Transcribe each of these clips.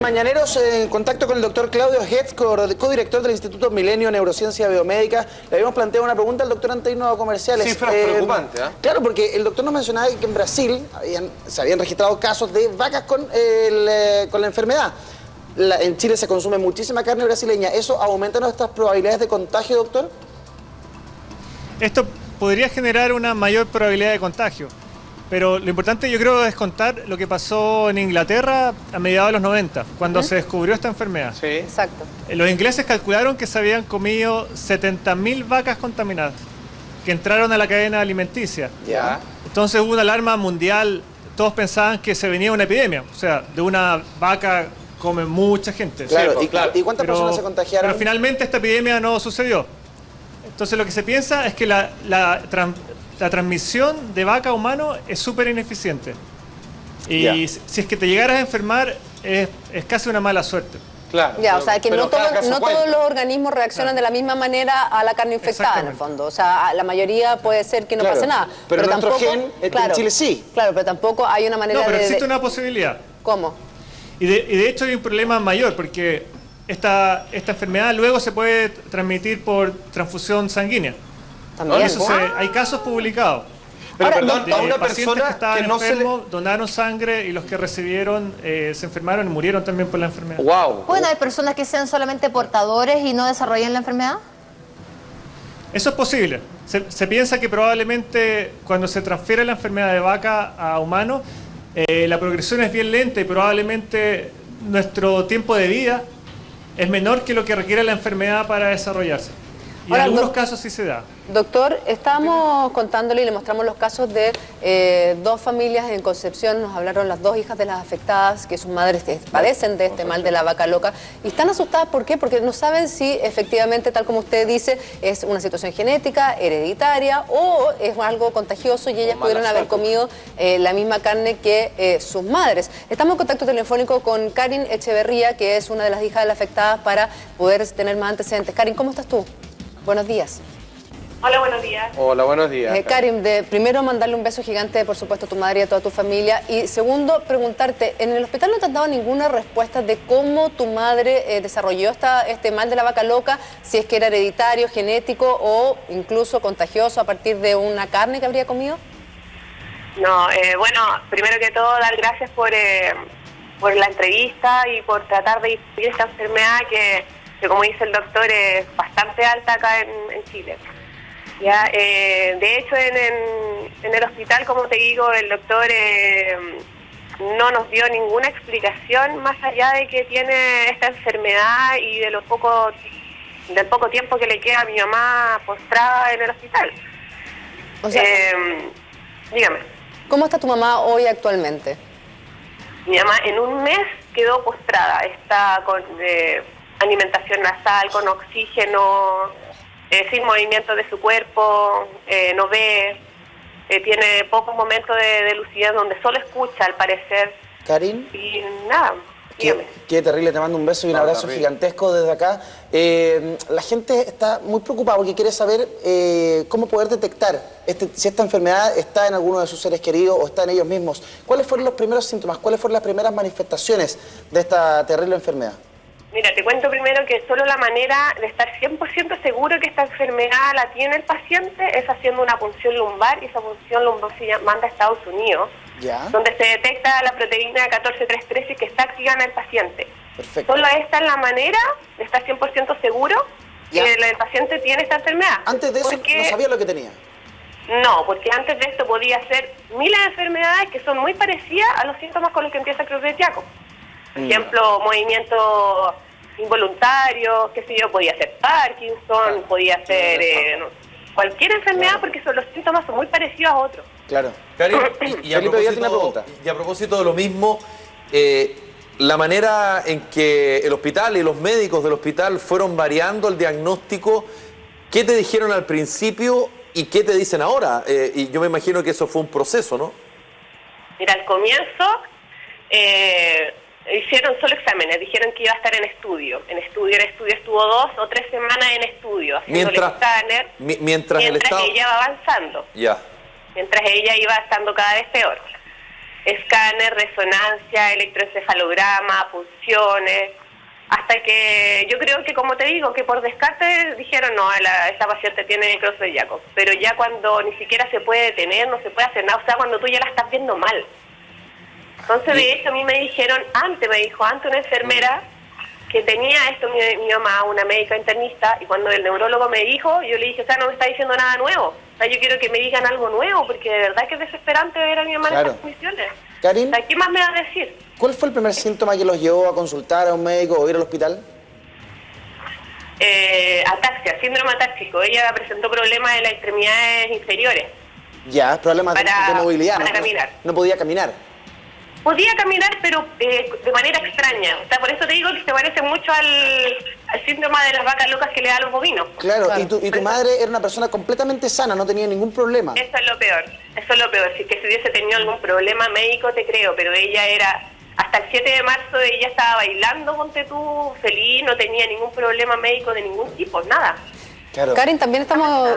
Mañaneros, en contacto con el doctor Claudio Hetz, codirector del Instituto Milenio Neurociencia Biomédica, le habíamos planteado una pregunta al doctor antes de irnos a comerciales. Cifras preocupantes, ¿eh? Claro, porque el doctor nos mencionaba que en Brasil se habían registrado casos de vacas con la enfermedad. En Chile se consume muchísima carne brasileña. ¿Eso aumenta nuestras probabilidades de contagio, doctor? Esto podría generar una mayor probabilidad de contagio. Pero lo importante yo creo es contar lo que pasó en Inglaterra a mediados de los 90, cuando se descubrió esta enfermedad. Sí. Exacto. Los ingleses calcularon que se habían comido 70.000 vacas contaminadas, que entraron a la cadena alimenticia. Ya. Entonces hubo una alarma mundial, todos pensaban que se venía una epidemia, o sea, de una vaca come mucha gente. Claro, Sí, ¿y cuántas personas se contagiaron? Pero finalmente esta epidemia no sucedió. Entonces lo que se piensa es que la transmisión de vaca a humano es súper ineficiente. Y si es que te llegaras a enfermar, es casi una mala suerte. Claro. Ya, o sea, que no todos los organismos reaccionan Claro. de la misma manera a la carne infectada, en el fondo. O sea, la mayoría puede ser que no Claro. pase nada. Pero nuestro tampoco, gen, en Chile sí. Claro, pero tampoco hay una manera No, pero de... existe una posibilidad. ¿Cómo? Y de hecho hay un problema mayor, porque esta enfermedad luego se puede transmitir por transfusión sanguínea. También. Eso hay casos publicados. Pero Ahora, perdón, a una pacientes persona que estaban que no se le... enfermos, donaron sangre y los que recibieron se enfermaron y murieron también por la enfermedad. Wow. Bueno, hay personas que sean solamente portadores y no desarrollen la enfermedad. Eso es posible. Se piensa que probablemente cuando se transfiere la enfermedad de vaca a humano, la progresión es bien lenta y probablemente nuestro tiempo de vida es menor que lo que requiere la enfermedad para desarrollarse. Y Ahora, en algunos casos sí se da. Doctor, estábamos contándole y le mostramos los casos de dos familias en Concepción. Nos hablaron las dos hijas de las afectadas, que sus madres padecen de este mal de la vaca loca. Y están asustadas, ¿por qué? Porque no saben si efectivamente, tal como usted dice, es una situación genética, hereditaria o es algo contagioso y ellas pudieron haber comido la misma carne que sus madres. Estamos en contacto telefónico con Karin Echeverría, que es una de las hijas de las afectadas, para poder tener más antecedentes. Karin, ¿cómo estás tú? Buenos días. Hola, buenos días. Hola, buenos días. Karim, primero mandarle un beso gigante, por supuesto, a tu madre y a toda tu familia. Y segundo, preguntarte, ¿en el hospital no te han dado ninguna respuesta de cómo tu madre desarrolló este mal de la vaca loca? Si es que era hereditario, genético o incluso contagioso a partir de una carne que habría comido. No, bueno, primero que todo, dar gracias por la entrevista y por tratar de difundir esta enfermedad que como dice el doctor, es bastante alta acá en Chile. Ya, de hecho, en el hospital, como te digo, el doctor no nos dio ninguna explicación más allá de que tiene esta enfermedad y del poco tiempo que le queda a mi mamá postrada en el hospital. O sea, dígame. ¿Cómo está tu mamá hoy actualmente? Mi mamá en un mes quedó postrada, está con alimentación nasal, con oxígeno, sin movimiento de su cuerpo, no ve, tiene pocos momentos de lucidez donde solo escucha, al parecer. Karin. Y nada, dígame. Qué terrible, te mando un beso y un abrazo gigantesco desde acá. La gente está muy preocupada porque quiere saber cómo poder detectar si esta enfermedad está en alguno de sus seres queridos o está en ellos mismos. ¿Cuáles fueron los primeros síntomas? ¿Cuáles fueron las primeras manifestaciones de esta terrible enfermedad? Mira, te cuento primero que solo la manera de estar 100% seguro que esta enfermedad la tiene el paciente es haciendo una punción lumbar, y esa punción lumbar se manda a Estados Unidos, donde se detecta la proteína 14,3,13 que está activa en el paciente. Perfecto. Solo esta es la manera de estar 100% seguro que el paciente tiene esta enfermedad. Antes de eso no sabía lo que tenía. No, porque antes de esto podía ser miles de enfermedades que son muy parecidas a los síntomas con los que empieza Cruz de Tiaco. Por ejemplo, movimiento involuntario, qué sé yo, podía ser Parkinson, podía ser cualquier enfermedad, porque los síntomas son muy parecidos a otros. Claro. Karin, y a propósito de lo mismo, la manera en que el hospital y los médicos del hospital fueron variando el diagnóstico, ¿qué te dijeron al principio y qué te dicen ahora? Y yo me imagino que eso fue un proceso, ¿no? Mira, al comienzo hicieron solo exámenes, dijeron que iba a estar en estudio. El estudio estuvo 2 o 3 semanas en estudio, haciendo el escáner, mientras el estado... ella va avanzando. Ya. Mientras ella iba estando cada vez peor. escáner, resonancia, electroencefalograma, punciones, hasta que yo creo que, como te digo, que por descarte dijeron, no, esta paciente tiene Creutzfeldt-Jakob, pero ya cuando ni siquiera se puede detener, no se puede hacer nada, o sea, cuando tú ya la estás viendo mal. Entonces, de hecho, a mí me dijeron, me dijo una enfermera que tenía esto, mi mamá, una médica internista, y cuando el neurólogo me dijo, yo le dije, o sea, no me está diciendo nada nuevo, o sea, yo quiero que me digan algo nuevo, porque de verdad que es desesperante ver a mi mamá en estas condiciones. Karin, o sea, ¿qué más me va a decir? ¿Cuál fue el primer síntoma que los llevó a consultar a un médico o ir al hospital? Ataxia, síndrome atáxico. Ella presentó problemas en las extremidades inferiores. Ya, problemas de movilidad. Para caminar. No podía caminar. Podía caminar, pero de manera extraña. O sea, por eso te digo que se parece mucho al síndrome de las vacas locas que le da a los bovinos. Claro, y tu madre era una persona completamente sana, no tenía ningún problema. Eso es lo peor. Si hubiese tenido algún problema médico, te creo, pero ella era... Hasta el 7 de marzo ella estaba bailando, ponte tú, feliz, no tenía ningún problema médico de ningún tipo, nada. Claro. Karin, también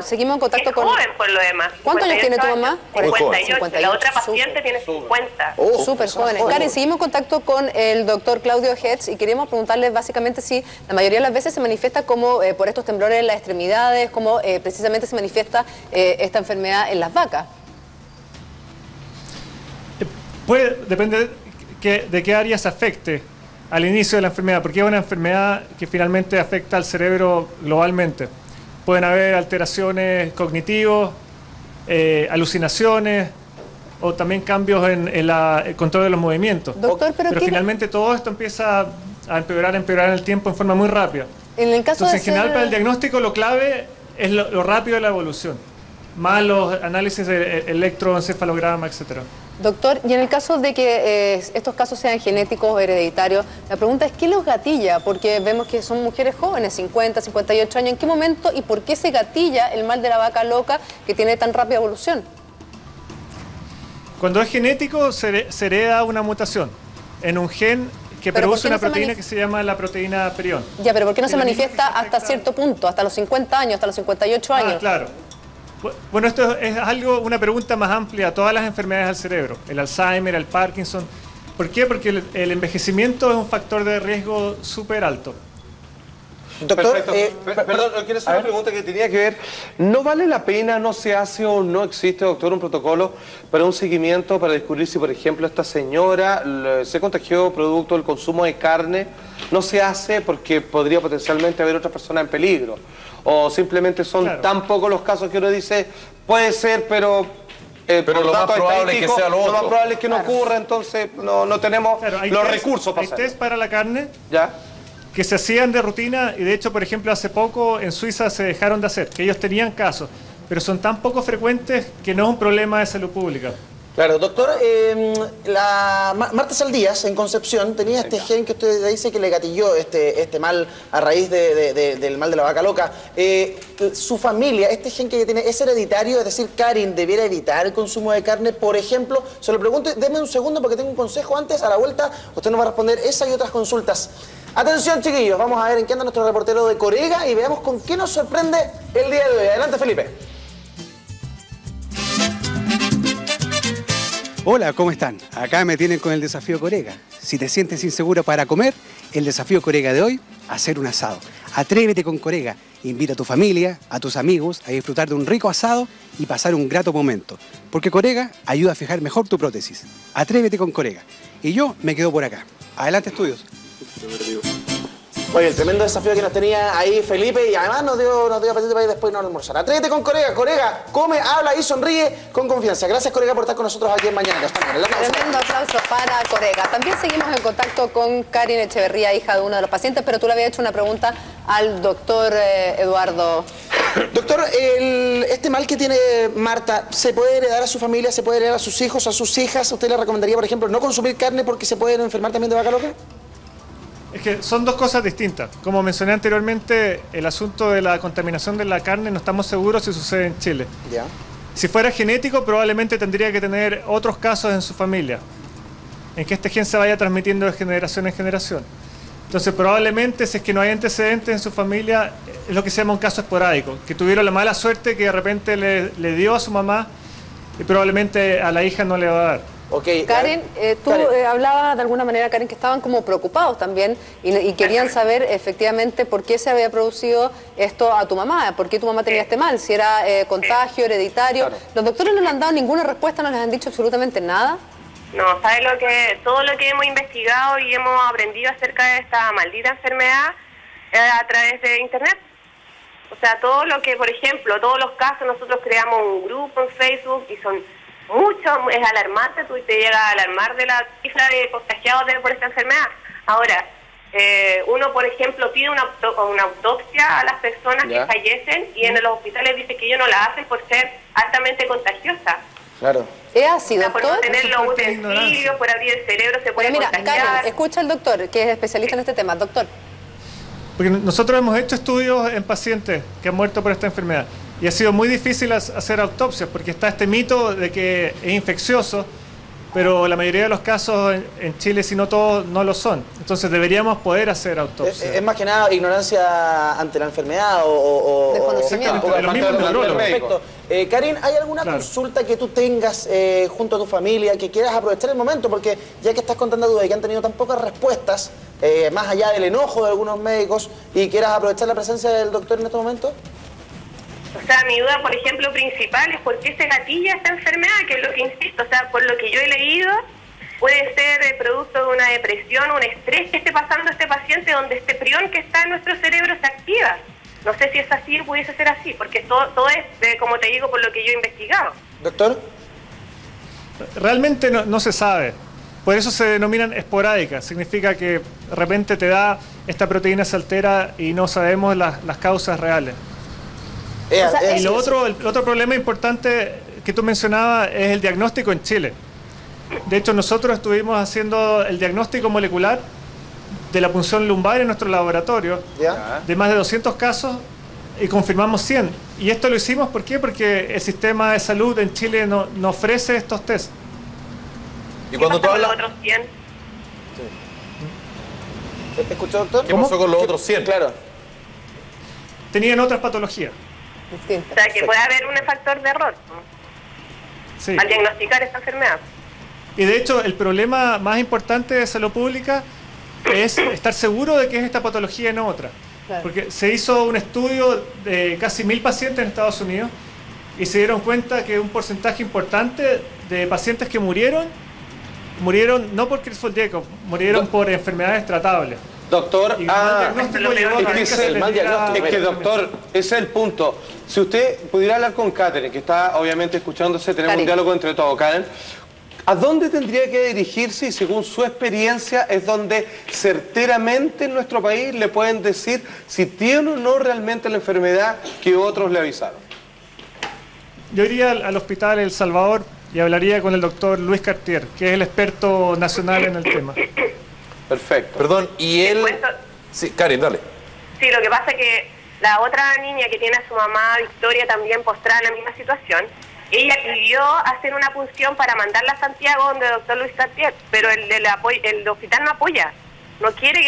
seguimos en contacto con... Es joven por lo demás. ¿Cuántos años tiene tu mamá? 58. La otra paciente tiene 50. Súper joven. Karin, seguimos en contacto con el doctor Claudio Hetz y queríamos preguntarle básicamente si la mayoría de las veces se manifiesta como por estos temblores en las extremidades, como precisamente se manifiesta esta enfermedad en las vacas. Depende de qué área se afecte al inicio de la enfermedad, porque es una enfermedad que finalmente afecta al cerebro globalmente. Pueden haber alteraciones cognitivas, alucinaciones o también cambios en el control de los movimientos. Doctor, pero finalmente todo esto empieza a empeorar en el tiempo en forma muy rápida. En el caso Entonces, en general, para el diagnóstico lo clave es lo rápido de la evolución, más los análisis de electroencefalograma, etcétera. Doctor, y en el caso de que estos casos sean genéticos o hereditarios, la pregunta es ¿qué los gatilla? Porque vemos que son mujeres jóvenes, 50, 58 años. ¿En qué momento y por qué se gatilla el mal de la vaca loca que tiene tan rápida evolución? Cuando es genético se hereda una mutación en un gen que produce una proteína que se llama la proteína prion. Ya, pero ¿por qué no se manifiesta hasta cierto punto, hasta los 50 años, hasta los 58 años? Claro. Bueno, esto es una pregunta más amplia a todas las enfermedades del cerebro, el Alzheimer, el Parkinson. ¿Por qué? Porque el envejecimiento es un factor de riesgo súper alto. Doctor, perdón, quiero hacer una pregunta que tenía que ver. ¿No vale la pena, no se hace o no existe, doctor, un protocolo para un seguimiento para descubrir si, por ejemplo, esta señora se contagió producto del consumo de carne? No se hace porque podría potencialmente haber otra persona en peligro. O simplemente son tan pocos los casos que uno dice, puede ser, pero lo más probable es que sea lo otro. Lo más probable es que no ocurra, entonces no tenemos los recursos para hacerlo. Hay test para la carne ¿ya? que se hacían de rutina y de hecho, por ejemplo, hace poco en Suiza se dejaron de hacer, que ellos tenían casos, pero son tan poco frecuentes que no es un problema de salud pública. Claro, doctor, Marta Saldías, en Concepción, tenía este gen que usted dice que le gatilló este mal a raíz del mal de la vaca loca. Su familia, este gen que tiene, ¿es hereditario? Es decir, Karin, ¿debiera evitar el consumo de carne, por ejemplo? Se lo pregunto, deme un segundo porque tengo un consejo antes, a la vuelta, usted nos va a responder esa y otras consultas. Atención, chiquillos, vamos a ver en qué anda nuestro reportero de Corega y veamos con qué nos sorprende el día de hoy. Adelante, Felipe. Hola, ¿cómo están? Acá me tienen con el desafío Corega. Si te sientes inseguro para comer, el desafío Corega de hoy, hacer un asado. Atrévete con Corega. Invita a tu familia, a tus amigos a disfrutar de un rico asado y pasar un grato momento. Porque Corega ayuda a fijar mejor tu prótesis. Atrévete con Corega. Y yo me quedo por acá. Adelante, estudios. Oye, el tremendo desafío que nos tenía ahí Felipe y además nos dio apetito para ir después no almorzar. Atrévete con Corega. Corega, come, habla y sonríe con confianza. Gracias, Corega, por estar con nosotros aquí en Mañana. Tremendo aplauso para Corega. También seguimos en contacto con Karin Echeverría, hija de uno de los pacientes, pero tú le habías hecho una pregunta al doctor Eduardo. Doctor, este mal que tiene Marta, ¿se puede heredar a su familia? ¿Se puede heredar a sus hijos, a sus hijas? ¿Usted le recomendaría, por ejemplo, no consumir carne porque se pueden enfermar también de vaca loca? Es que son dos cosas distintas. Como mencioné anteriormente, el asunto de la contaminación de la carne no estamos seguros si sucede en Chile. Ya. Si fuera genético, probablemente tendría que tener otros casos en su familia, en que este gen se vaya transmitiendo de generación en generación. Entonces, probablemente, si es que no hay antecedentes en su familia, es lo que se llama un caso esporádico, que tuvieron la mala suerte que de repente le dio a su mamá y probablemente a la hija no le va a dar. Okay, Karen, tú hablabas de alguna manera, Karen, que estaban como preocupados también y querían saber efectivamente por qué se había producido esto a tu mamá, por qué tu mamá tenía este mal, si era contagio, hereditario. Claro. ¿Los doctores no le han dado ninguna respuesta, no les han dicho absolutamente nada? No, ¿sabes todo lo que hemos investigado y hemos aprendido acerca de esta maldita enfermedad a través de internet? O sea, todo lo que, por ejemplo, todos los casos, nosotros creamos un grupo en Facebook y son muchos, es alarmante, tú te llegas a alarmar de la cifra de contagiados por esta enfermedad. Ahora, uno, por ejemplo, pide una autopsia a las personas que fallecen y en los hospitales dice que ellos no la hacen por ser altamente contagiosa. Claro. ¿Es así, doctor? Por no tener los utensilios, por abrir el cerebro, se puede contagiar. Karen, escucha al doctor, que es especialista en este tema. Doctor. Porque nosotros hemos hecho estudios en pacientes que han muerto por esta enfermedad y ha sido muy difícil hacer autopsias porque está este mito de que es infeccioso, pero la mayoría de los casos en Chile, si no todos, no lo son. Entonces deberíamos poder hacer autopsias. Es más que nada ignorancia ante la enfermedad o desconocimiento. De los mismos neurólogos. Karin, ¿hay alguna consulta que tú tengas junto a tu familia que quieras aprovechar el momento? Porque ya que estás contando dudas y que han tenido tan pocas respuestas, más allá del enojo de algunos médicos, y quieras aprovechar la presencia del doctor en este momento. O sea, mi duda, por ejemplo, principal es por qué se gatilla esta enfermedad, que es lo que insisto, o sea, por lo que yo he leído, puede ser producto de una depresión, un estrés que esté pasando a este paciente, donde este prión que está en nuestro cerebro se activa. No sé si es así o pudiese ser así, porque todo es, como te digo, por lo que yo he investigado. Doctor. Realmente no se sabe. Por eso se denominan esporádicas. Significa que de repente te da esta proteína, se altera y no sabemos las causas reales. Y el otro problema importante que tú mencionabas es el diagnóstico en Chile. De hecho, nosotros estuvimos haciendo el diagnóstico molecular de la punción lumbar en nuestro laboratorio, de más de 200 casos, y confirmamos 100. Y esto lo hicimos, ¿por qué? Porque el sistema de salud en Chile no ofrece estos test. ¿Y cuando tú hablas? ¿Con los otros 100? ¿Escuchó, doctor? ¿Qué pasó con los otros 100? Claro. Tenían otras patologías. O sea, que puede haber un factor de error al diagnosticar esta enfermedad. Y de hecho, el problema más importante de salud pública es estar seguro de que es esta patología y no otra. Claro. Porque se hizo un estudio de casi 1000 pacientes en Estados Unidos y se dieron cuenta que un porcentaje importante de pacientes que murieron no por Creutzfeldt-Jakob, murieron por enfermedades tratables. Doctor, doctor, ese es el punto. Si usted pudiera hablar con Karen, que está obviamente escuchándose, tenemos un diálogo entre todos. Karen, ¿a dónde tendría que dirigirse y según su experiencia es donde certeramente en nuestro país le pueden decir si tiene o no realmente la enfermedad que otros le avisaron? Yo iría al Hospital El Salvador y hablaría con el doctor Luis Cartier, que es el experto nacional en el tema. Perfecto. Perdón, y él... Sí, Karen, dale. Sí, lo que pasa es que la otra niña que tiene a su mamá, Victoria, también postrada en la misma situación, ella pidió hacer una punción para mandarla a Santiago donde el doctor Luis Cartier, pero el hospital no apoya, no quiere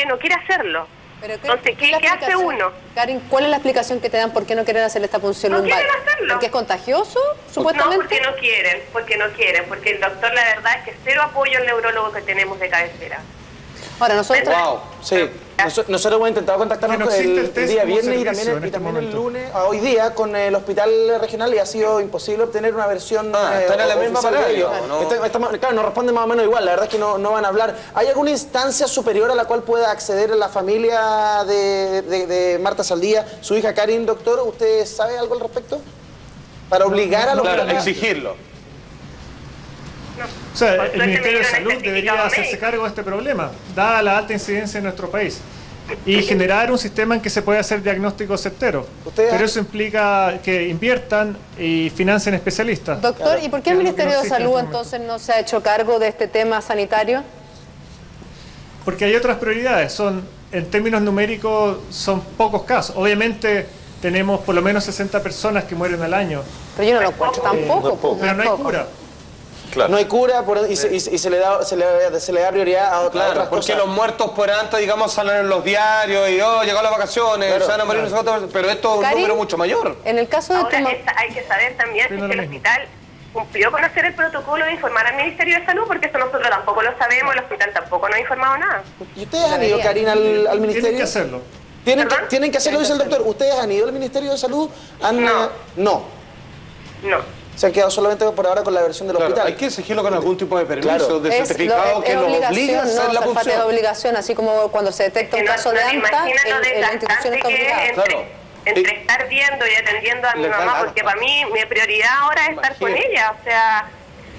hacerlo. ¿Pero entonces, ¿qué hace uno? Karen, ¿cuál es la explicación que te dan por qué no quieren hacer esta punción lumbar? No quieren hacerlo. ¿Porque es contagioso, supuestamente? No, porque no quieren, porque el doctor, la verdad es que cero apoyo al neurólogo que tenemos de cabecera. Ahora, nosotros... Wow, sí. Nosotros hemos intentado contactarnos el día viernes y también el lunes, hoy día, con el hospital regional, y ha sido imposible obtener una versión están en la misma parada, claro, nos responden más o menos igual, la verdad es que no van a hablar. ¿Hay alguna instancia superior a la cual pueda acceder la familia de Marta Saldía, su hija Karin, doctor? ¿Usted sabe algo al respecto? Para obligar a los... Claro, exigirlo. O sea, el Ministerio de Salud debería hacerse cargo de este problema, dada la alta incidencia en nuestro país, y generar un sistema en que se pueda hacer diagnóstico certero. Pero eso implica que inviertan y financien especialistas. Doctor, ¿y por qué el Ministerio de Salud entonces no se ha hecho cargo de este tema sanitario? Porque hay otras prioridades. En términos numéricos, son pocos casos. Obviamente tenemos por lo menos 60 personas que mueren al año. Pero yo no lo encuentro tampoco. Pero no hay cura. Claro. No hay cura y se le da prioridad a otras cosas. Porque los muertos por antes, digamos, salen en los diarios y llegaron las vacaciones, se van a morir nosotros, pero esto es un número mucho mayor. En el caso de ahora hay que saber también que el hospital cumplió con hacer el protocolo de informar al Ministerio de Salud, porque eso nosotros tampoco lo sabemos, el hospital tampoco nos ha informado nada. ¿Y ustedes han ido, Karina, al Ministerio? Tienen que hacerlo. Tienen que hacerlo, dice el doctor. ¿Ustedes han ido al Ministerio de Salud? No. Se han quedado solamente por ahora con la versión del hospital. Hay que exigirlo con algún tipo de permiso, de certificado que los obligue a hacer la función. Es obligación, así como cuando se detecta un caso de ANTA, la institución está obligada. Entre estar viendo y atendiendo a mi mamá, porque para mí mi prioridad ahora es estar con ella, o sea,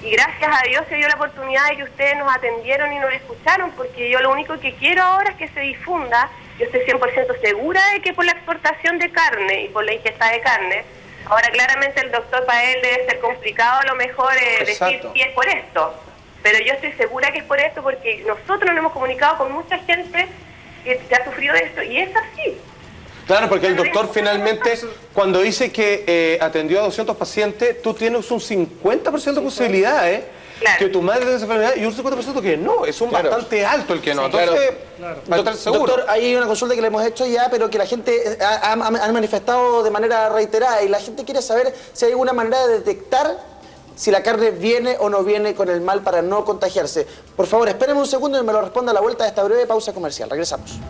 y gracias a Dios se dio la oportunidad de que ustedes nos atendieron y nos escucharon, porque yo lo único que quiero ahora es que se difunda. Yo estoy 100% segura de que por la exportación de carne y por la ingesta de carne, ahora claramente el doctor para él debe ser complicado a lo mejor decir si es por esto, pero yo estoy segura que es por esto, porque nosotros nos hemos comunicado con mucha gente que ha sufrido de esto, y es así. Claro, porque el doctor finalmente, cuando dice que atendió a 200 pacientes, tú tienes un 50% de posibilidades que tu madre tenga esa enfermedad y un 50% que no. Es un bastante alto el que no. Entonces, va a estar seguro. Doctor, hay una consulta que le hemos hecho ya, pero que la gente ha manifestado de manera reiterada, y la gente quiere saber si hay alguna manera de detectar si la carne viene o no viene con el mal para no contagiarse. Por favor, espérenme un segundo y me lo responda a la vuelta de esta breve pausa comercial. Regresamos.